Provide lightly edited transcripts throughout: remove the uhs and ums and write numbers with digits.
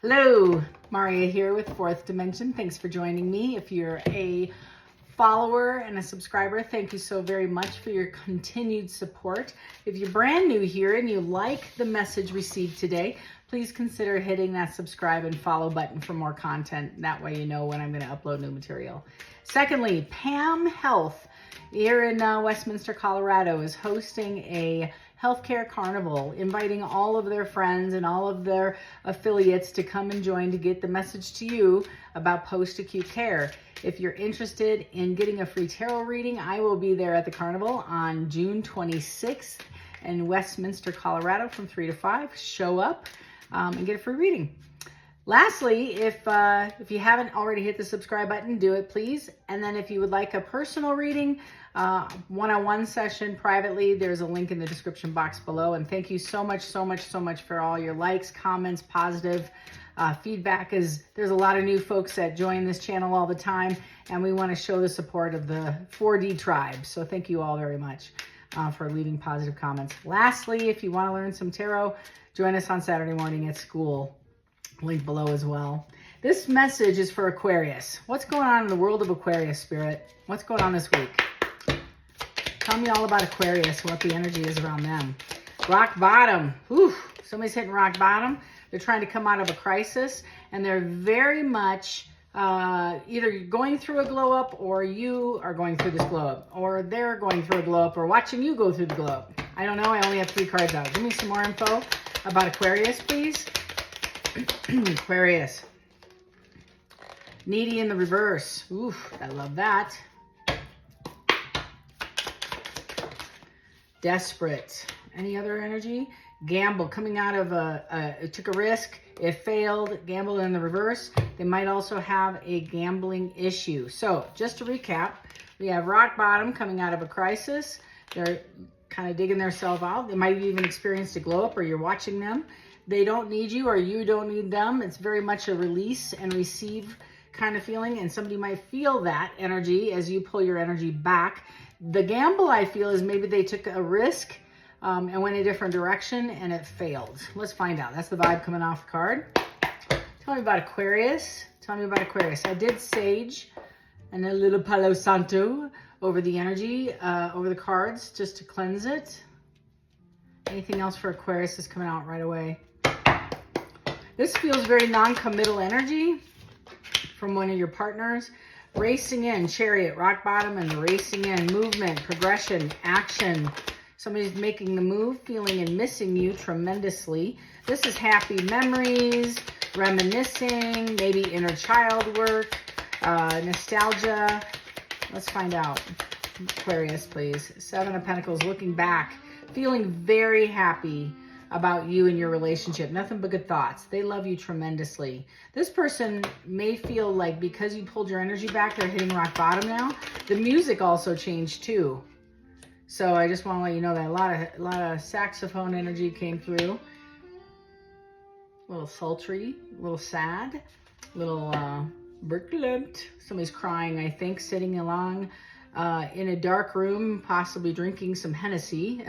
Hello, Maria here with Fourth Dimension. Thanks for joining me. If you're a follower and a subscriber, thank you so very much for your continued support. If you're brand new here and you like the message received today, please consider hitting that subscribe and follow button for more content. That way you know when I'm going to upload new material. Secondly, Pam Health here in Westminster, Colorado is hosting a healthcare carnival, inviting all of their friends and all of their affiliates to come and join to get the message to you about post-acute care. If you're interested in getting a free tarot reading, I will be there at the carnival on June 26th in Westminster, Colorado from 3 to 5. Show up and get a free reading. Lastly, if you haven't already hit the subscribe button, do it please. And then if you would like a personal reading, one-on-one session privately, there's a link in the description box below. And thank you so much for all your likes, comments, positive feedback. There's a lot of new folks that join this channel all the time, and we want to show the support of the 4D tribe. So thank you all very much for leaving positive comments. Lastly, if you want to learn some tarot, join us on Saturday morning at school. Link below as well. This message is for Aquarius. What's going on in the world of Aquarius, Spirit? What's going on this week? Tell me all about Aquarius, what the energy is around them. Rock bottom. Whew. Somebody's hitting rock bottom. They're trying to come out of a crisis, and they're very much either going through a glow up, or you are going through this glow up, or they're going through a glow up, or watching you go through the glow up. I don't know. I only have 3 cards out. Give me some more info about Aquarius, please. Aquarius. Needy in the reverse. Oof, I love that. Desperate. Any other energy? Gamble. Coming out of it took a risk, it failed. Gamble in the reverse. They might also have a gambling issue. So just to recap, we have rock bottom, coming out of a crisis. They're kind of digging themselves out. They might have even experienced a glow up, or you're watching them. They don't need you, or you don't need them. It's very much a release and receive kind of feeling, and somebody might feel that energy as you pull your energy back. The gamble, I feel, is maybe they took a risk and went a different direction and it failed. Let's find out. That's the vibe coming off the card. Tell me about Aquarius. Tell me about Aquarius. I did sage and a little Palo Santo over the energy, over the cards, just to cleanse it. Anything else for Aquarius is coming out right away. This feels very non-committal energy from one of your partners. Racing in, Chariot, rock bottom, and racing in. Movement, progression, action. Somebody's making the move, feeling and missing you tremendously. This is happy memories, reminiscing, maybe inner child work, nostalgia. Let's find out. Aquarius, please. 7 of Pentacles, looking back, feeling very happy about you and your relationship. Nothing but good thoughts. They love you tremendously. This person may feel like because you pulled your energy back, they're hitting rock bottom now. The music also changed too. So I just want to let you know that a lot of saxophone energy came through. A little sultry, a little sad, a little verklempt. Somebody's crying, I think, sitting along in a dark room, possibly drinking some Hennessy,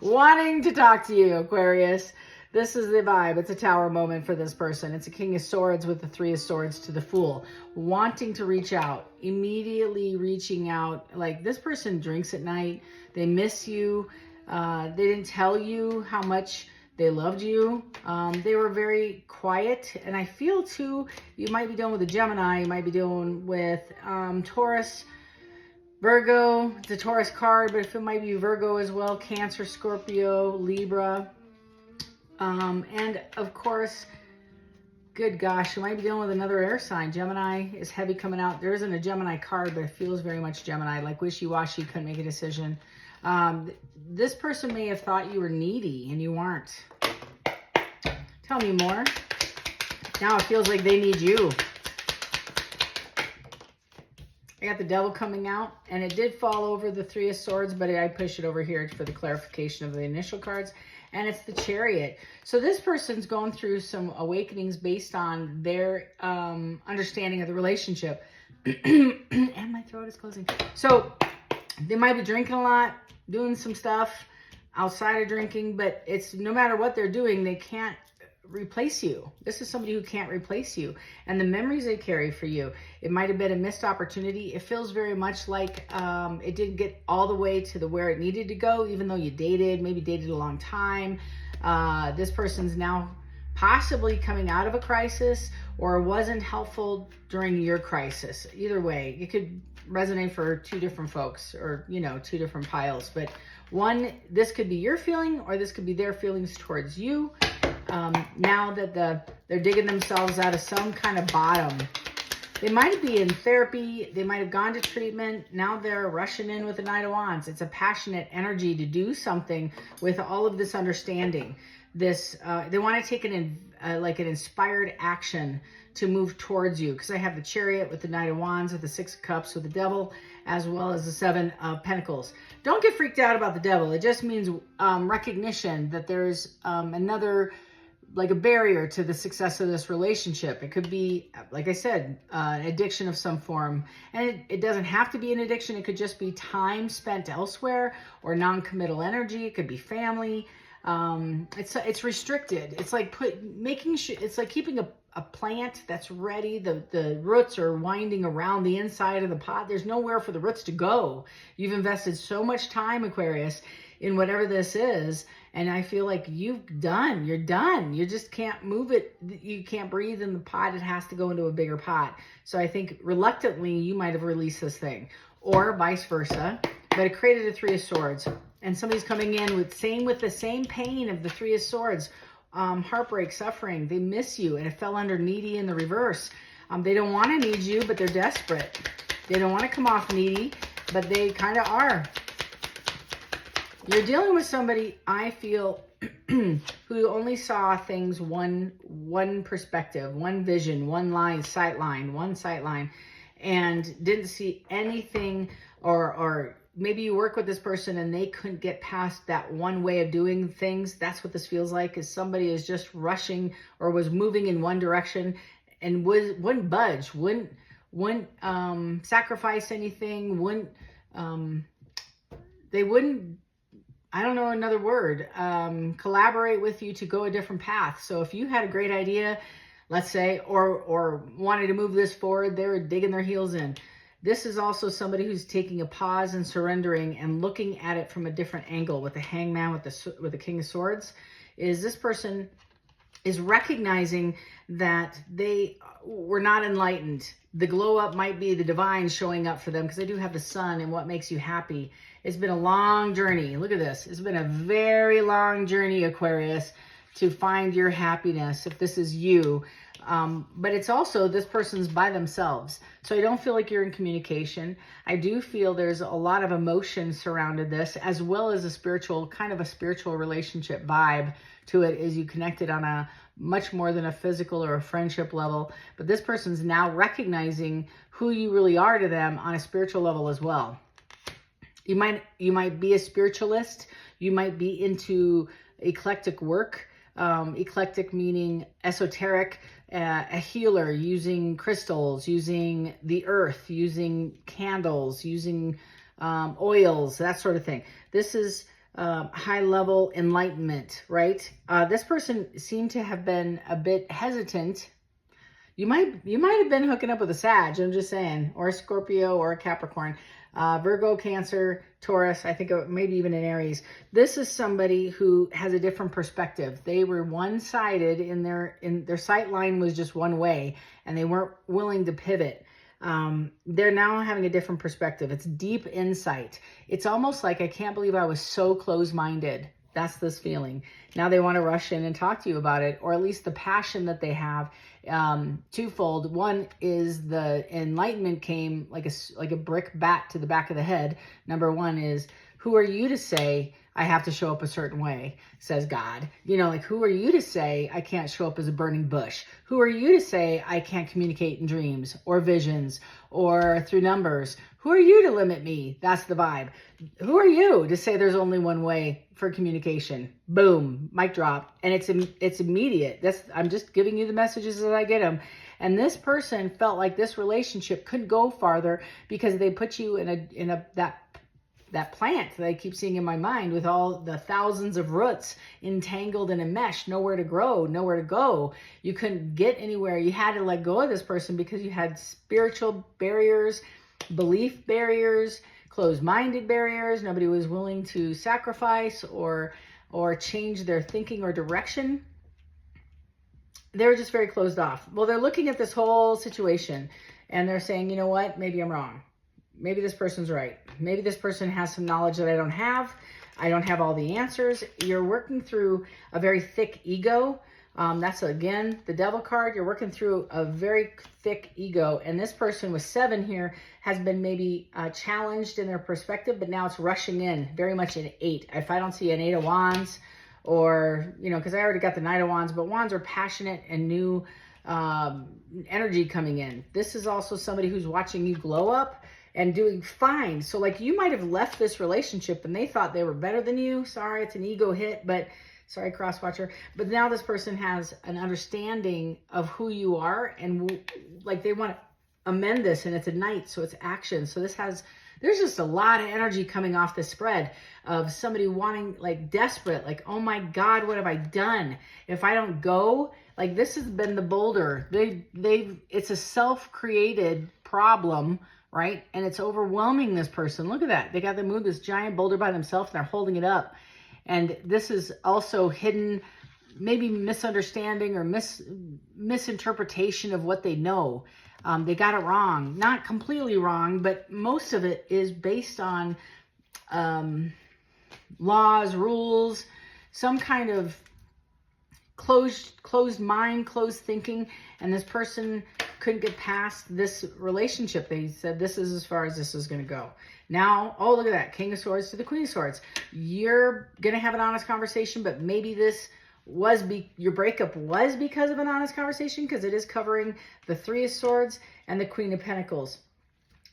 wanting to talk to you, Aquarius. This is the vibe. It's a tower moment for this person. It's a King of Swords with the 3 of Swords to the Fool. Wanting to reach out, immediately reaching out. Like, this person drinks at night. They miss you. They didn't tell you how much they loved you. They were very quiet. And I feel too, you might be dealing with a Gemini. You might be dealing with Taurus, Virgo. It's a Taurus card, but it might be Virgo as well. Cancer, Scorpio, Libra. And of course, good gosh, you might be dealing with another air sign. Gemini is heavy coming out. There isn't a Gemini card, but it feels very much Gemini, like wishy-washy, couldn't make a decision. This person may have thought you were needy and you weren't. Tell me more. Now it feels like they need you. I got the Devil coming out, and it did fall over the 3 of Swords, but I pushed it over here for the clarification of the initial cards. And it's the Chariot. So this person's going through some awakenings based on their understanding of the relationship. And my throat is closing. So they might be drinking a lot, doing some stuff outside of drinking, but it's no matter what they're doing, they can't replace you. This is somebody who can't replace you. And the memories they carry for you, it might have been a missed opportunity. It feels very much like it didn't get all the way to where it needed to go, even though you dated, maybe dated a long time. This person's now possibly coming out of a crisis, or wasn't helpful during your crisis. Either way, it could resonate for two different folks, or, you know, two different piles. But one, this could be your feeling, or this could be their feelings towards you. Now that they're digging themselves out of some kind of bottom. They might be in therapy. They might have gone to treatment. Now they're rushing in with the Knight of Wands. It's a passionate energy to do something with all of this understanding. This they want to take like an inspired action to move towards you, because I have the Chariot with the Knight of Wands, with the Six of Cups with the Devil, as well as the Seven of Pentacles. Don't get freaked out about the Devil. It just means recognition that there's another, like a barrier to the success of this relationship. It could be, like I said, an addiction of some form. And it doesn't have to be an addiction. It could just be time spent elsewhere, or non-committal energy. It could be family. It's restricted. It's like making sure, it's like keeping a plant that's ready. The roots are winding around the inside of the pot. There's nowhere for the roots to go. You've invested so much time, Aquarius, in whatever this is. And I feel like you're done. You just can't move it. You can't breathe in the pot. It has to go into a bigger pot. So I think reluctantly you might have released this thing, or vice versa, but it created a Three of Swords. And somebody's coming in with the same pain of the Three of Swords, heartbreak, suffering. They miss you, and it fell under needy in the reverse. They don't want to need you, but they're desperate. They don't want to come off needy, but they kind of are. You're dealing with somebody, I feel, who only saw things one perspective, one vision, one sight line, and didn't see anything, or maybe you work with this person and they couldn't get past that one way of doing things. That's what this feels like, is somebody is just rushing, or was moving in one direction and wouldn't budge, wouldn't sacrifice anything, they wouldn't, I don't know another word, collaborate with you to go a different path. So if you had a great idea, let's say, or wanted to move this forward, they were digging their heels in. This is also somebody who's taking a pause and surrendering and looking at it from a different angle, with the Hangman, with the King of Swords. Is this person is recognizing that they were not enlightened. The glow up might be the divine showing up for them, because they do have the sun and what makes you happy. It's been a long journey. Look at this. It's been a very long journey, Aquarius, to find your happiness, if this is you. But it's also, this person's by themselves. So I don't feel like you're in communication. I do feel there's a lot of emotion surrounded this, as well as a spiritual relationship vibe to it, as you connected on a much more than a physical or a friendship level. But this person's now recognizing who you really are to them on a spiritual level as well. You might be a spiritualist. You might be into eclectic work. Eclectic meaning esoteric, a healer, using crystals, using the earth, using candles, using oils, that sort of thing. This is high level enlightenment, right? This person seemed to have been a bit hesitant. You might have been hooking up with a Sag, I'm just saying, or a Scorpio, or a Capricorn. Virgo, Cancer, Taurus, I think maybe even an Aries. This is somebody who has a different perspective. They were one-sided in their sight line was just one way, and they weren't willing to pivot. They're now having a different perspective. It's deep insight. It's almost like, I can't believe I was so close-minded. That's this feeling. Now they want to rush in and talk to you about it, or at least the passion that they have. Twofold. One is the enlightenment came like a brick bat to the back of the head. Number one is, who are you to say I have to show up a certain way, says God. Like, who are you to say I can't show up as a burning bush? Who are you to say I can't communicate in dreams or visions or through numbers? Who are you to limit me? That's the vibe. Who are you to say there's only one way for communication? Boom, mic drop. And it's immediate. I'm just giving you the messages as I get them. And this person felt like this relationship couldn't go farther because they put you in that that plant that I keep seeing in my mind with all the thousands of roots entangled in a mesh, nowhere to grow, nowhere to go. You couldn't get anywhere. You had to let go of this person because you had spiritual barriers, belief barriers, closed-minded barriers. Nobody was willing to sacrifice or change their thinking or direction. They were just very closed off. Well, they're looking at this whole situation and they're saying, you know what, maybe I'm wrong. Maybe this person's right. Maybe this person has some knowledge that I don't have. I don't have all the answers. You're working through a very thick ego. That's, again, the devil card. You're working through a very thick ego. And this person with 7 here has been maybe challenged in their perspective, but now it's rushing in very much an 8. If I don't see an 8 of Wands, or, you know, because I already got the Knight of Wands, but Wands are passionate and new energy coming in. This is also somebody who's watching you glow up and doing fine. So like you might have left this relationship and they thought they were better than you. Sorry, it's an ego hit, but sorry, cross watcher. But now this person has an understanding of who you are and like they want to amend this, and it's a Knight, so it's action. So this has, there's just a lot of energy coming off the spread of somebody wanting, like desperate, like, oh my God, what have I done? If I don't go, like this has been the boulder. It's a self-created problem, right? And it's overwhelming this person. Look at that. They got to move this giant boulder by themselves and they're holding it up. And this is also hidden, maybe misunderstanding or misinterpretation of what they know. They got it wrong. Not completely wrong, but most of it is based on laws, rules, some kind of closed mind, closed thinking, and this person couldn't get past this relationship. They said, this is as far as this is going to go. Now, oh, look at that. King of Swords to the Queen of Swords. You're going to have an honest conversation, but maybe this was your breakup was because of an honest conversation, because it is covering the Three of Swords and the Queen of Pentacles.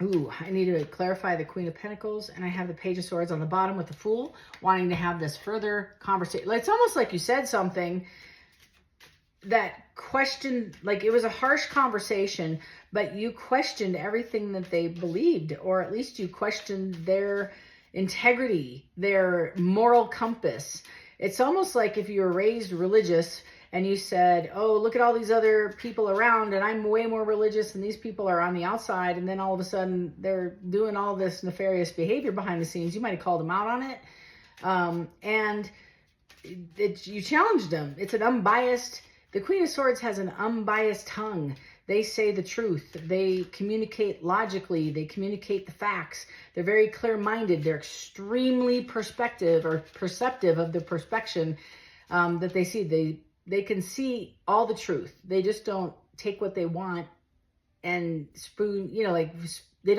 Ooh, I need to clarify the Queen of Pentacles, and I have the Page of Swords on the bottom with the Fool, wanting to have this further conversation. It's almost like you said something that questioned, like it was a harsh conversation, but you questioned everything that they believed, or at least you questioned their integrity, their moral compass. It's almost like if you were raised religious and you said, oh, look at all these other people around and I'm way more religious and these people are on the outside, and then all of a sudden they're doing all this nefarious behavior behind the scenes. You might have called them out on it. And you challenged them. It's an unbiased, the Queen of Swords has an unbiased tongue. They say the truth. They communicate logically. They communicate the facts. They're very clear-minded. They're extremely perceptive of the perspection that they see. They can see all the truth. They just don't take what they want and spoon, you know, like they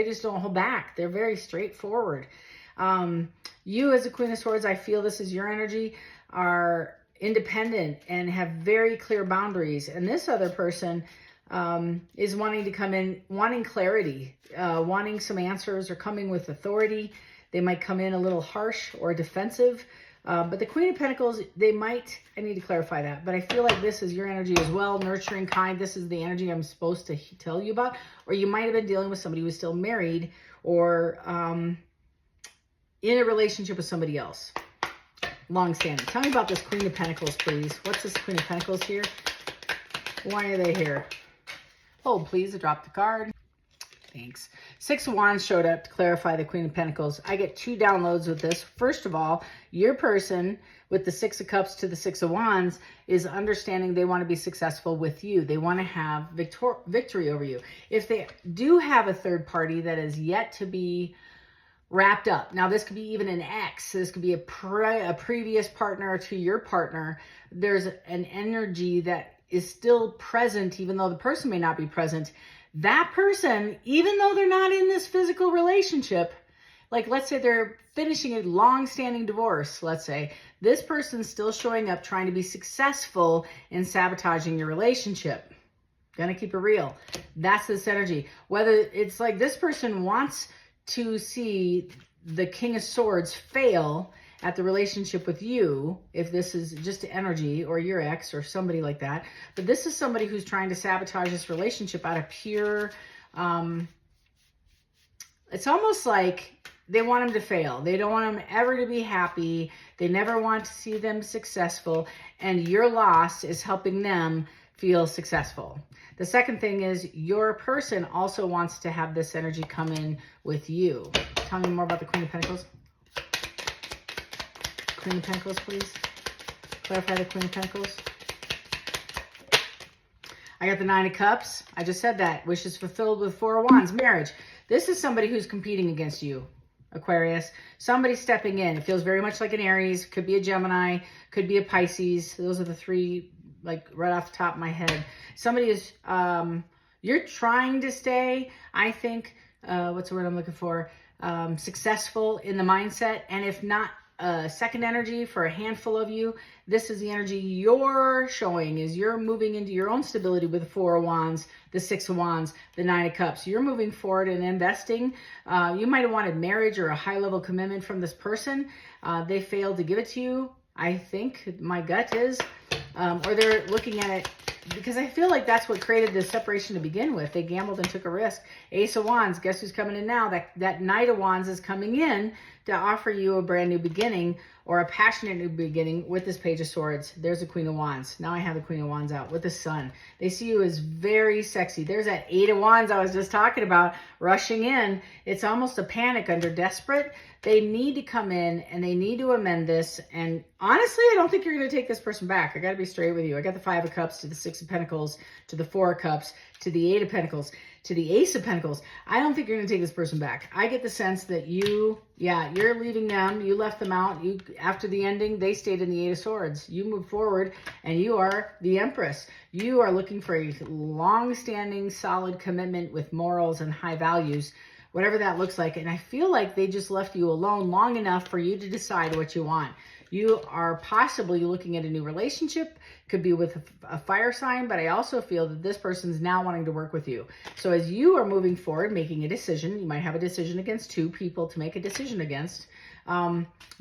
just don't hold back. They're very straightforward. You as a Queen of Swords, I feel this is your energy, are independent and have very clear boundaries. And this other person is wanting to come in, wanting clarity, wanting some answers, or coming with authority. They might come in a little harsh or defensive. But the Queen of Pentacles, I need to clarify that, but I feel like this is your energy as well, nurturing, kind. This is the energy I'm supposed to tell you about. Or you might have been dealing with somebody who's still married, or in a relationship with somebody else. Long-standing. Tell me about this Queen of Pentacles, please. What's this Queen of Pentacles here? Why are they here? Hold, please. I dropped the card. Thanks. 6 of Wands showed up to clarify the Queen of Pentacles. I get 2 downloads with this. First of all, your person with the 6 of Cups to the 6 of Wands is understanding they want to be successful with you. They want to have victory over you. If they do have a third party that is yet to be wrapped up. Now, this could be even an ex. This could be a previous partner to your partner. There's an energy that is still present, even though the person may not be present. That person, even though they're not in this physical relationship, like let's say they're finishing a long-standing divorce, let's say, this person's still showing up trying to be successful in sabotaging your relationship. Gonna keep it real. That's this energy. Whether it's like this person wants to see the King of Swords fail at the relationship with you, if this is just energy, or your ex or somebody like that. But this is somebody who's trying to sabotage this relationship out of pure, it's almost like they want them to fail. They don't want them ever to be happy. They never want to see them successful. And your loss is helping them feel successful. The second thing is your person also wants to have this energy come in with you. Tell me more about the Queen of Pentacles. Queen of Pentacles, please. Clarify the Queen of Pentacles. I got the Nine of Cups. I just said that. Wishes fulfilled with Four of Wands. Marriage. This is somebody who's competing against you, Aquarius. Somebody stepping in. It feels very much like an Aries. Could be a Gemini. Could be a Pisces. Those are the three, like right off the top of my head. Somebody is, you're trying to stay, I think, what's the word I'm looking for? Successful in the mindset. And if not, second energy for a handful of you, this is the energy you're showing, is you're moving into your own stability with the Four of Wands, the Six of Wands, the Nine of Cups. You're moving forward and investing. You might have wanted marriage or a high level commitment from this person. They failed to give it to you. I think my gut is, or they're looking at it, because I feel like that's what created this separation to begin with. They gambled and took a risk. Ace of Wands, guess who's coming in now? That Knight of Wands is coming in to offer you a brand new beginning or a passionate new beginning with this Page of Swords. There's the Queen of Wands. Now I have the Queen of Wands out with the Sun. They see you as very sexy. There's that Eight of Wands I was just talking about rushing in. It's almost a panic under desperate. They need to come in and they need to amend this. And honestly, I don't think you're going to take this person back. I got to be straight with you. I got the Five of Cups to the Six of Pentacles to the Four of Cups to the Eight of Pentacles to the Ace of Pentacles. I don't think you're going to take this person back. I get the sense that you're leaving them. You left them out. After the ending, they stayed in the Eight of Swords. You move forward and you are the Empress. You are looking for a long-standing, solid commitment with morals and high values, whatever that looks like. And I feel like they just left you alone long enough for you to decide what you want. You are possibly looking at a new relationship, could be with a fire sign, but I also feel that this person's now wanting to work with you. So as you are moving forward, making a decision, you might have a decision against two people to make a decision against,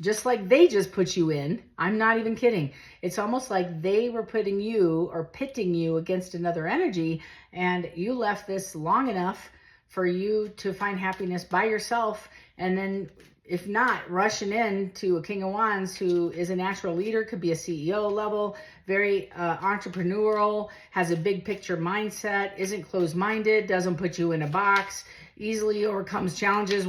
just like they just put you in. I'm not even kidding. It's almost like they were putting you or pitting you against another energy, and you left this long enough for you to find happiness by yourself, and then if not, rushing in to a King of Wands who is a natural leader, could be a CEO level, very entrepreneurial, has a big picture mindset, isn't closed-minded, doesn't put you in a box, easily overcomes challenges,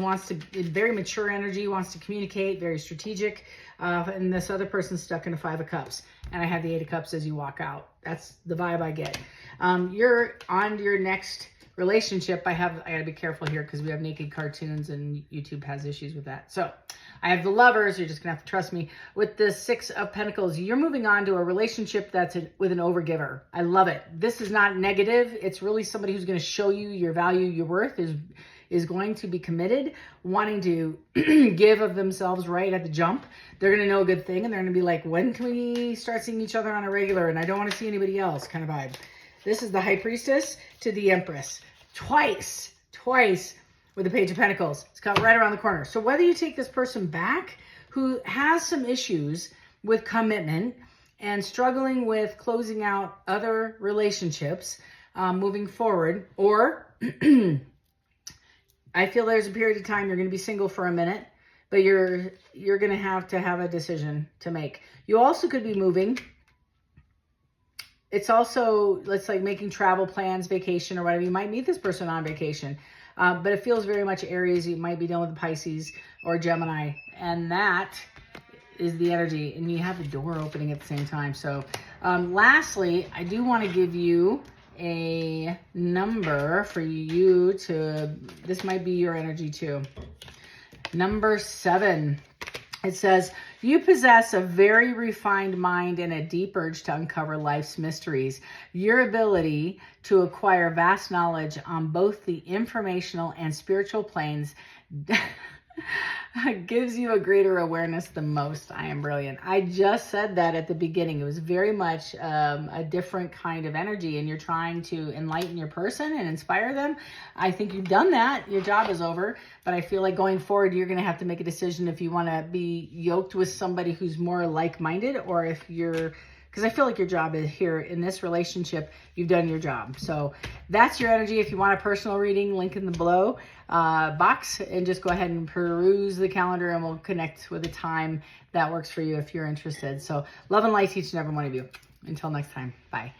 very mature energy, wants to communicate, very strategic. And this other person's stuck in a Five of Cups. And I have the Eight of Cups as you walk out. That's the vibe I get. You're on to your next relationship. I gotta be careful here because we have naked cartoons and YouTube has issues with that. So I have the Lovers. You're just gonna have to trust me. With the Six of Pentacles, you're moving on to a relationship that's with an overgiver. I love it. This is not negative. It's really somebody who's gonna show you your value, your worth, is going to be committed, wanting to give of themselves right at the jump. They're going to know a good thing and they're going to be like, when can we start seeing each other on a regular? And I don't want to see anybody else kind of vibe. This is the High Priestess to the Empress. Twice with the Page of Pentacles. It's got right around the corner. So whether you take this person back who has some issues with commitment and struggling with closing out other relationships moving forward, or I feel there's a period of time you're going to be single for a minute, but you're going to have a decision to make. You also could be moving. It's also, let's like making travel plans, vacation or whatever. You might meet this person on vacation, but it feels very much Aries. You might be dealing with a Pisces or Gemini, and that is the energy. And you have the door opening at the same time. So lastly, I do want to give you a number for you to, this might be your energy too. Number 7. It says, you possess a very refined mind and a deep urge to uncover life's mysteries. Your ability to acquire vast knowledge on both the informational and spiritual planes gives you a greater awareness than most. I am brilliant. I just said that at the beginning. It was very much a different kind of energy, and you're trying to enlighten your person and inspire them. I think you've done that. Your job is over, but I feel like going forward, you're going to have to make a decision if you want to be yoked with somebody who's more like-minded, or if you're, because because I feel like your job is here in this relationship. You've done your job. So that's your energy. If you want a personal reading, link in the below box, and just go ahead and peruse the calendar, and we'll connect with a time that works for you if you're interested. So love and light to each and every one of you. Until next time, bye.